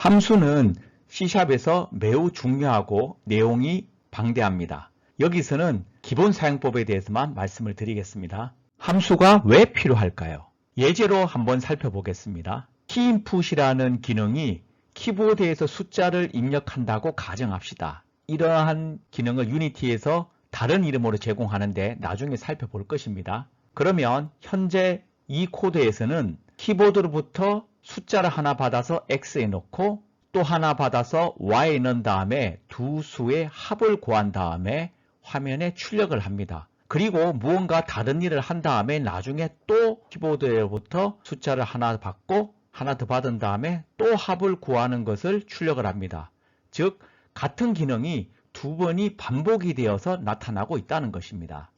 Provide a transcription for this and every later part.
함수는 C샵에서 매우 중요하고 내용이 방대합니다. 여기서는 기본 사용법에 대해서만 말씀을 드리겠습니다. 함수가 왜 필요할까요? 예제로 한번 살펴보겠습니다. 키인풋이라는 기능이 키보드에서 숫자를 입력한다고 가정합시다. 이러한 기능을 유니티에서 다른 이름으로 제공하는데 나중에 살펴볼 것입니다. 그러면 현재 이 코드에서는 키보드로부터 숫자를 하나 받아서 X에 넣고 또 하나 받아서 Y에 넣은 다음에 두 수의 합을 구한 다음에 화면에 출력을 합니다. 그리고 무언가 다른 일을 한 다음에 나중에 또 키보드로부터 숫자를 하나 받고 하나 더 받은 다음에 또 합을 구하는 것을 출력을 합니다. 즉 같은 기능이 두 번이 반복이 되어서 나타나고 있다는 것입니다.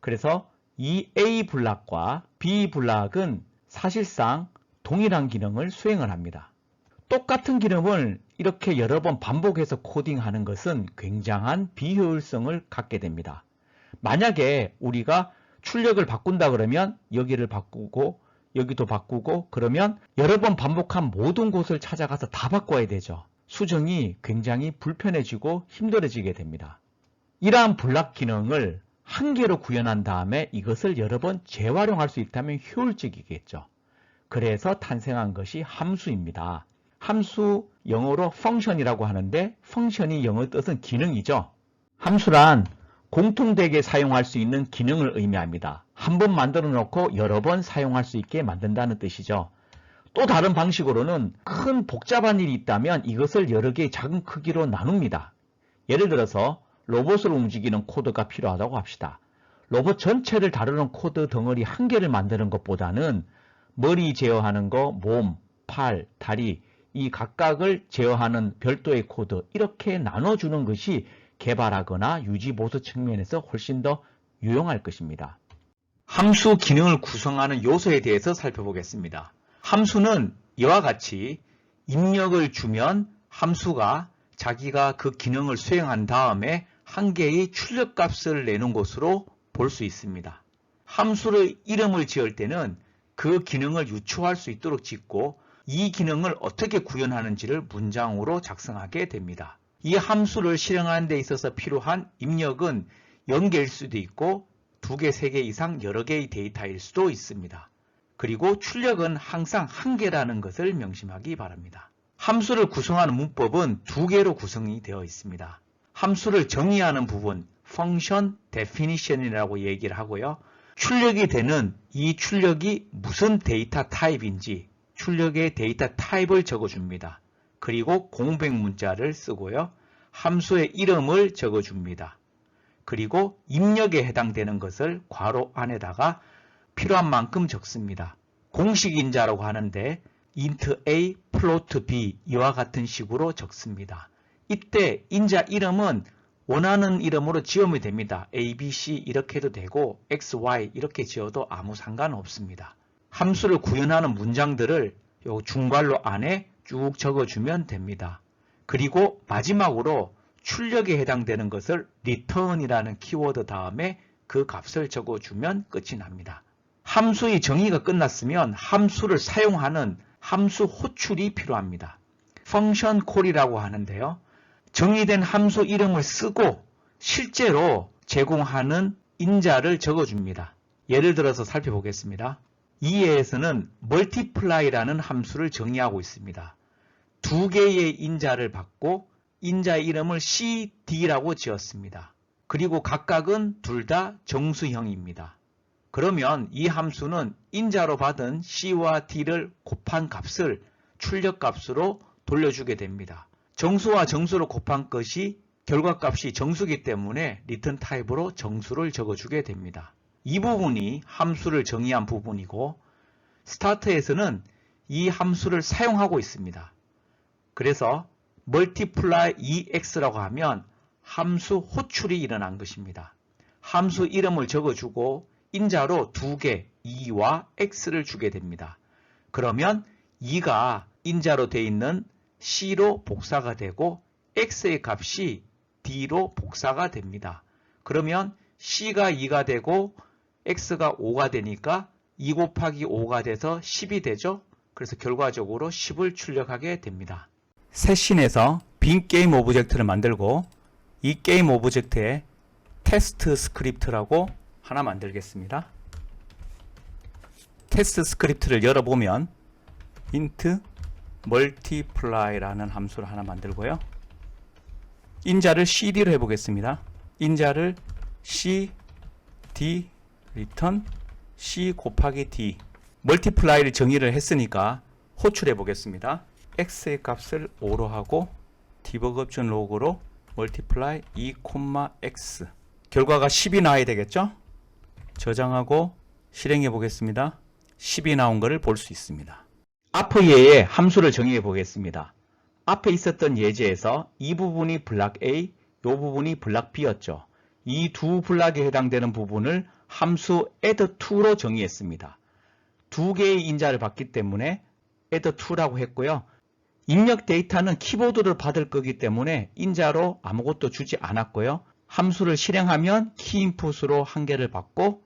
그래서 이 A 블락과 B 블락은 사실상 동일한 기능을 수행을 합니다. 똑같은 기능을 이렇게 여러 번 반복해서 코딩하는 것은 굉장한 비효율성을 갖게 됩니다. 만약에 우리가 출력을 바꾼다 그러면 여기를 바꾸고 여기도 바꾸고 그러면 여러 번 반복한 모든 곳을 찾아가서 다 바꿔야 되죠. 수정이 굉장히 불편해지고 힘들어지게 됩니다. 이러한 블락 기능을 한 개로 구현한 다음에 이것을 여러 번 재활용할 수 있다면 효율적이겠죠. 그래서 탄생한 것이 함수입니다. 함수 영어로 펑션이라고 하는데 펑션이 영어 뜻은 기능이죠. 함수란 공통되게 사용할 수 있는 기능을 의미합니다. 한 번 만들어 놓고 여러 번 사용할 수 있게 만든다는 뜻이죠. 또 다른 방식으로는 큰 복잡한 일이 있다면 이것을 여러 개의 작은 크기로 나눕니다. 예를 들어서 로봇을 움직이는 코드가 필요하다고 합시다. 로봇 전체를 다루는 코드 덩어리 한 개를 만드는 것보다는 머리 제어하는 거, 몸, 팔, 다리 이 각각을 제어하는 별도의 코드 이렇게 나눠주는 것이 개발하거나 유지 보수 측면에서 훨씬 더 유용할 것입니다. 함수 기능을 구성하는 요소에 대해서 살펴보겠습니다. 함수는 이와 같이 입력을 주면 함수가 자기가 그 기능을 수행한 다음에 한 개의 출력값을 내는 것으로 볼 수 있습니다. 함수의 이름을 지을 때는 그 기능을 유추할 수 있도록 짓고 이 기능을 어떻게 구현하는지를 문장으로 작성하게 됩니다. 이 함수를 실행하는 데 있어서 필요한 입력은 0개일 수도 있고 2개, 3개 이상 여러 개의 데이터일 수도 있습니다. 그리고 출력은 항상 1개라는 것을 명심하기 바랍니다. 함수를 구성하는 문법은 2개로 구성이 되어 있습니다. 함수를 정의하는 부분, function definition이라고 얘기를 하고요. 출력이 되는 이 출력이 무슨 데이터 타입인지 출력의 데이터 타입을 적어줍니다. 그리고 공백 문자를 쓰고요. 함수의 이름을 적어줍니다. 그리고 입력에 해당되는 것을 괄호 안에다가 필요한 만큼 적습니다. 공식 인자라고 하는데 int a, float b 이와 같은 식으로 적습니다. 이때 인자 이름은 원하는 이름으로 지으면 됩니다. a, b, c 이렇게 해도 되고 x, y 이렇게 지어도 아무 상관없습니다. 함수를 구현하는 문장들을 요 중괄호 안에 쭉 적어주면 됩니다. 그리고 마지막으로 출력에 해당되는 것을 return이라는 키워드 다음에 그 값을 적어주면 끝이 납니다. 함수의 정의가 끝났으면 함수를 사용하는 함수 호출이 필요합니다. function call이라고 하는데요. 정의된 함수 이름을 쓰고 실제로 제공하는 인자를 적어줍니다. 예를 들어서 살펴보겠습니다. 이 예에서는 multiply라는 함수를 정의하고 있습니다. 2개의 인자를 받고 인자의 이름을 cd라고 지었습니다. 그리고 각각은 둘 다 정수형입니다. 그러면 이 함수는 인자로 받은 c와 d를 곱한 값을 출력값으로 돌려주게 됩니다. 정수와 정수를 곱한 것이 결과값이 정수이기 때문에 return 타입으로 정수를 적어주게 됩니다. 이 부분이 함수를 정의한 부분이고 스타트에서는 이 함수를 사용하고 있습니다. 그래서 multiply ex라고 하면 함수 호출이 일어난 것입니다. 함수 이름을 적어주고 인자로 2개 2와 x를 주게 됩니다. 그러면 2가 인자로 되어 있는 c로 복사가 되고 x의 값이 d로 복사가 됩니다. 그러면 c가 2가 되고 x가 5가 되니까 2 곱하기 5가 돼서 10이 되죠. 그래서 결과적으로 10을 출력하게 됩니다. 세신에서 빈 게임 오브젝트를 만들고 이 게임 오브젝트에 테스트 스크립트라고 하나 만들겠습니다. 테스트 스크립트를 열어보면 int multiply라는 함수를 하나 만들고요. 인자를 cd로 해보겠습니다. 인자를 c d return c 곱하기 d multiply를 정의를 했으니까 호출해 보겠습니다. x의 값을 5로 하고 디버그 옵션 로그로 multiply 2,x 결과가 10이 나와야 되겠죠? 저장하고 실행해 보겠습니다. 10이 나온 것을 볼 수 있습니다. 앞의 예에 함수를 정의해 보겠습니다. 앞에 있었던 예제에서 이 부분이 블락 A, 이 부분이 블락 B였죠. 이 두 블락에 해당되는 부분을 함수 add2로 정의했습니다. 두 개의 인자를 받기 때문에 add2라고 했고요. 입력 데이터는 키보드를 받을 거기 때문에 인자로 아무것도 주지 않았고요. 함수를 실행하면 키인풋으로 한 개를 받고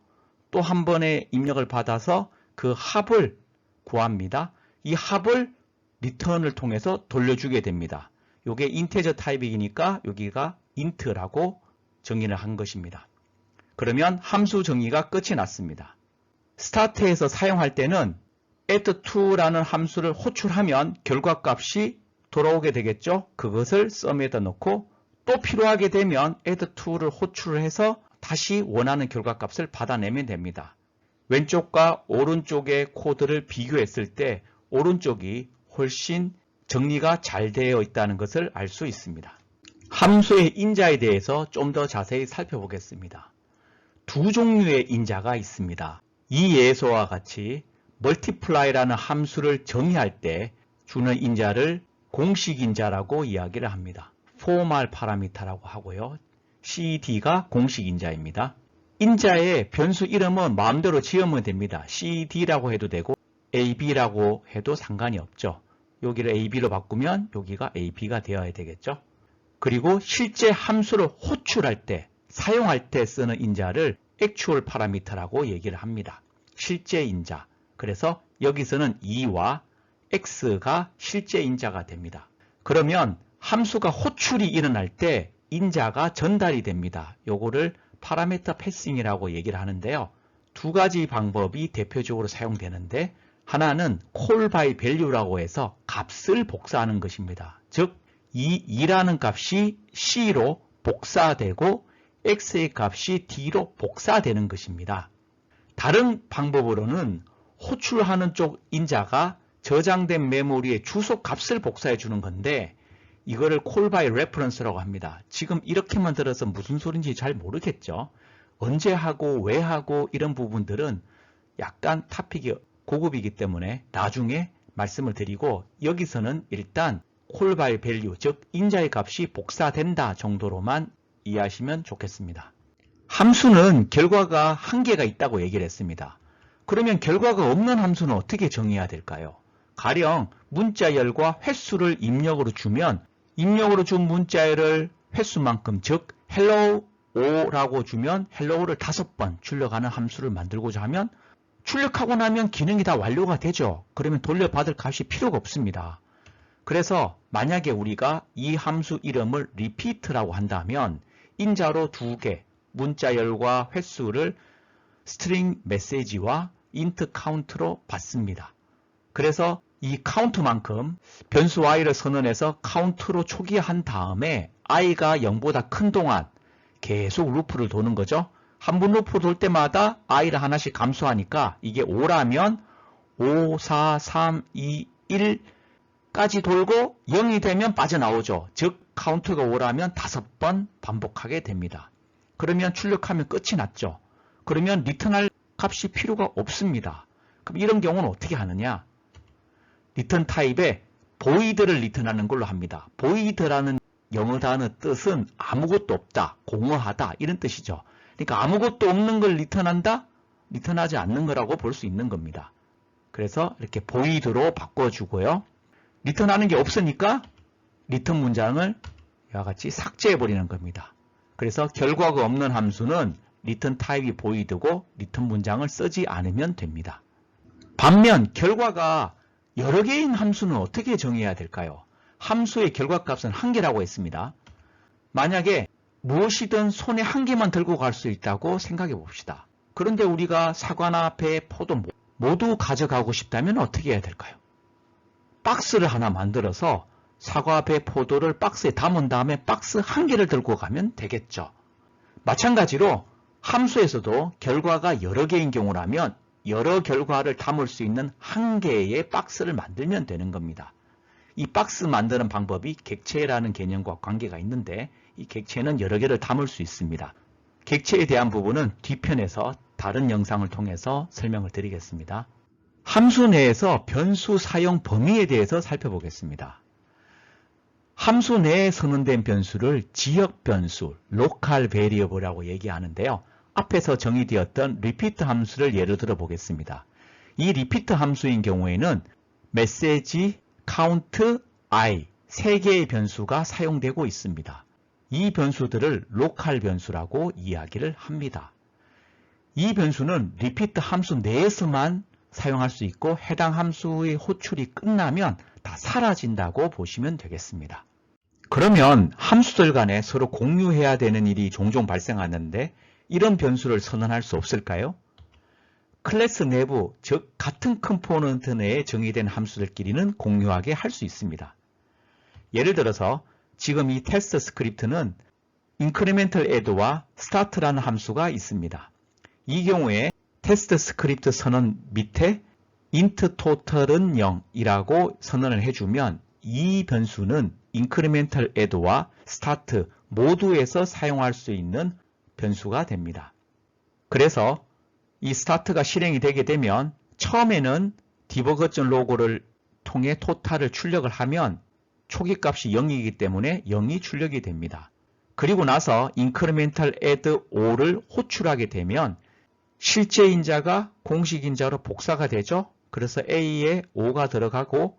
또 한 번의 입력을 받아서 그 합을 구합니다. 이 합을 리턴을 통해서 돌려주게 됩니다. 이게 인테저 타입이니까 여기가 int라고 정의를 한 것입니다. 그러면 함수 정의가 끝이 났습니다. 스타트에서 사용할 때는 add2라는 함수를 호출하면 결과값이 돌아오게 되겠죠. 그것을 썸에다 넣고 또 필요하게 되면 add2를 호출을 해서 다시 원하는 결과값을 받아내면 됩니다. 왼쪽과 오른쪽의 코드를 비교했을 때 오른쪽이 훨씬 정리가 잘 되어 있다는 것을 알 수 있습니다. 함수의 인자에 대해서 좀 더 자세히 살펴보겠습니다. 두 종류의 인자가 있습니다. 이 예서와 같이 multiply라는 함수를 정의할 때 주는 인자를 공식 인자라고 이야기를 합니다. formal parameter라고 하고요. cd가 공식 인자입니다. 인자의 변수 이름은 마음대로 지으면 됩니다. cd라고 해도 되고 ab라고 해도 상관이 없죠. 여기를 ab로 바꾸면 여기가 ab가 되어야 되겠죠. 그리고 실제 함수를 호출할 때, 사용할 때 쓰는 인자를 actual parameter라고 얘기를 합니다. 실제 인자. 그래서 여기서는 2와 x가 실제 인자가 됩니다. 그러면 함수가 호출이 일어날 때 인자가 전달이 됩니다. 요거를 파라미터 패싱이라고 얘기를 하는데요. 두 가지 방법이 대표적으로 사용되는데 하나는 call by value라고 해서 값을 복사하는 것입니다. 즉, 이 2라는 값이 c로 복사되고 x의 값이 d로 복사되는 것입니다. 다른 방법으로는 호출하는 쪽 인자가 저장된 메모리의 주소 값을 복사해 주는 건데 이거를 call by reference라고 합니다. 지금 이렇게만 들어서 무슨 소린지 잘 모르겠죠. 언제 하고 왜 하고 이런 부분들은 약간 토픽이 고급이기 때문에 나중에 말씀을 드리고 여기서는 일단 call by value, 즉 인자의 값이 복사된다 정도로만 이해하시면 좋겠습니다. 함수는 결과가 한 개가 있다고 얘기를 했습니다. 그러면 결과가 없는 함수는 어떻게 정의해야 될까요? 가령 문자열과 횟수를 입력으로 주면 입력으로 준 문자열을 횟수만큼 즉 hello 5라고 주면 hello를 5번 출력하는 함수를 만들고자 하면 출력하고 나면 기능이 다 완료가 되죠. 그러면 돌려받을 값이 필요가 없습니다. 그래서 만약에 우리가 이 함수 이름을 repeat라고 한다면 인자로 2개 문자열과 횟수를 string 메시지와 int count로 받습니다. 그래서 이 count만큼 변수 i를 선언해서 count로 초기화한 다음에 i가 0보다 큰 동안 계속 루프를 도는 거죠. 한 번 루프 돌 때마다 i를 하나씩 감소하니까 이게 5라면 5, 4, 3, 2, 1까지 돌고 0이 되면 빠져나오죠. 즉 카운트가 5라면 5번 반복하게 됩니다. 그러면 출력하면 끝이 났죠. 그러면 리턴할 값이 필요가 없습니다. 그럼 이런 경우는 어떻게 하느냐? 리턴 타입에 void를 리턴하는 걸로 합니다. void라는 영어 단어 뜻은 아무것도 없다, 공허하다 이런 뜻이죠. 그러니까 아무것도 없는 걸 리턴한다? 리턴하지 않는 거라고 볼 수 있는 겁니다. 그래서 이렇게 void로 바꿔주고요. 리턴하는 게 없으니까 리턴 문장을 이와 같이 삭제해버리는 겁니다. 그래서 결과가 없는 함수는 리턴 타입이 void고 리턴 문장을 쓰지 않으면 됩니다. 반면 결과가 여러 개인 함수는 어떻게 정의해야 될까요? 함수의 결과값은 한 개라고 했습니다. 만약에 무엇이든 손에 한 개만 들고 갈 수 있다고 생각해 봅시다. 그런데 우리가 사과나 배, 포도 모두 가져가고 싶다면 어떻게 해야 될까요? 박스를 하나 만들어서 사과, 배, 포도를 박스에 담은 다음에 박스 한 개를 들고 가면 되겠죠. 마찬가지로 함수에서도 결과가 여러 개인 경우라면 여러 결과를 담을 수 있는 한 개의 박스를 만들면 되는 겁니다. 이 박스 만드는 방법이 객체라는 개념과 관계가 있는데 이 객체는 여러 개를 담을 수 있습니다. 객체에 대한 부분은 뒤편에서 다른 영상을 통해서 설명을 드리겠습니다. 함수 내에서 변수 사용 범위에 대해서 살펴보겠습니다. 함수 내에 선언된 변수를 지역 변수, local variable이라고 얘기하는데요. 앞에서 정의되었던 repeat 함수를 예를 들어 보겠습니다. 이 repeat 함수인 경우에는 message, count, i 3개의 변수가 사용되고 있습니다. 이 변수들을 local 변수라고 이야기를 합니다. 이 변수는 repeat 함수 내에서만 사용할 수 있고 해당 함수의 호출이 끝나면 다 사라진다고 보시면 되겠습니다. 그러면 함수들 간에 서로 공유해야 되는 일이 종종 발생하는데 이런 변수를 선언할 수 없을까요? 클래스 내부, 즉 같은 컴포넌트 내에 정의된 함수들끼리는 공유하게 할 수 있습니다. 예를 들어서 지금 이 테스트 스크립트는 incremental add와 start라는 함수가 있습니다. 이 경우에 테스트 스크립트 선언 밑에 int total은 0이라고 선언을 해주면 이 변수는 incremental add와 start 모두에서 사용할 수 있는 변수가 됩니다. 그래서 이 start가 실행이 되게 되면 처음에는 디버거 로고를 통해 토탈을 출력을 하면 초기 값이 0이기 때문에 0이 출력이 됩니다. 그리고 나서 incremental add 5를 호출하게 되면 실제 인자가 공식 인자로 복사가 되죠. 그래서 A에 5가 들어가고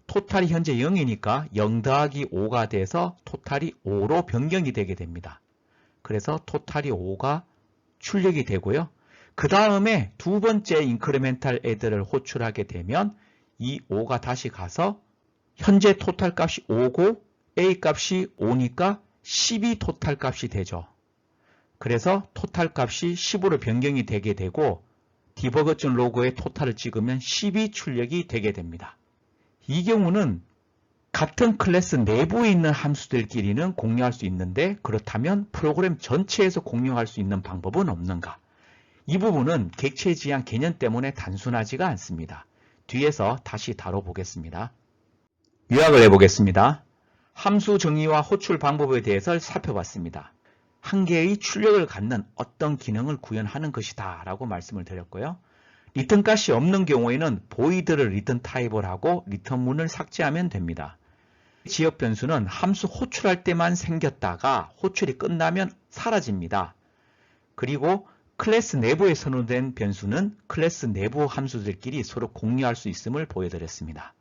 토탈이 현재 0이니까 0 더하기 5가 돼서 토탈이 5로 변경이 되게 됩니다. 그래서 토탈이 5가 출력이 되고요. 그 다음에 두 번째 incremental add를 호출하게 되면 이 5가 다시 가서 현재 토탈 값이 5고 A 값이 5니까 12 토탈 값이 되죠. 그래서 토탈 값이 15로 변경이 되게 되고 디버거 로고의 토탈을 찍으면 12 출력이 되게 됩니다. 이 경우는 같은 클래스 내부에 있는 함수들끼리는 공유할 수 있는데 그렇다면 프로그램 전체에서 공유할 수 있는 방법은 없는가? 이 부분은 객체 지향 개념 때문에 단순하지가 않습니다. 뒤에서 다시 다뤄보겠습니다. 요약을 해보겠습니다. 함수 정의와 호출 방법에 대해서 살펴봤습니다. 한 개의 출력을 갖는 어떤 기능을 구현하는 것이다 라고 말씀을 드렸고요. 리턴 값이 없는 경우에는 void를 리턴 타입을 하고 리턴문을 삭제하면 됩니다. 지역 변수는 함수 호출할 때만 생겼다가 호출이 끝나면 사라집니다. 그리고 클래스 내부에 선언된 변수는 클래스 내부 함수들끼리 서로 공유할 수 있음을 보여드렸습니다.